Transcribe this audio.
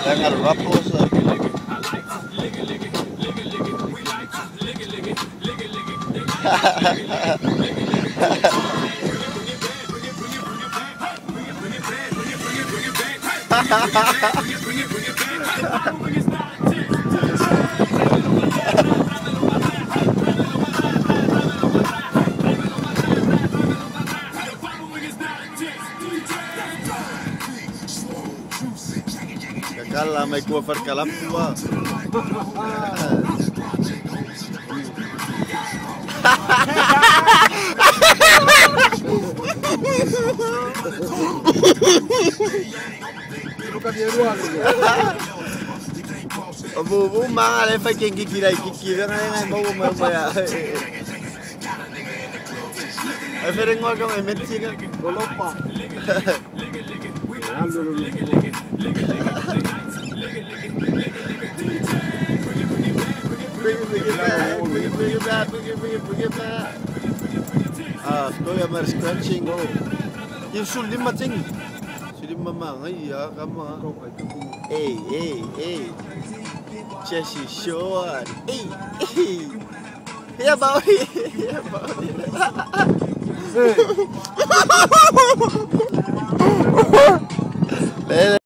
Jangan rapos lagi. Kakala may kuwafar kalap tua. Abu mang ale fa kiki kirai kiki ngai mau ya. Ai fereng ngol kam emetti ka golopa. Bring it back. Ah, estoy a scratching. You should limma ting. Limma mangai ya kama. Hey. Chessy short. Hey. Ya bawi. Hey.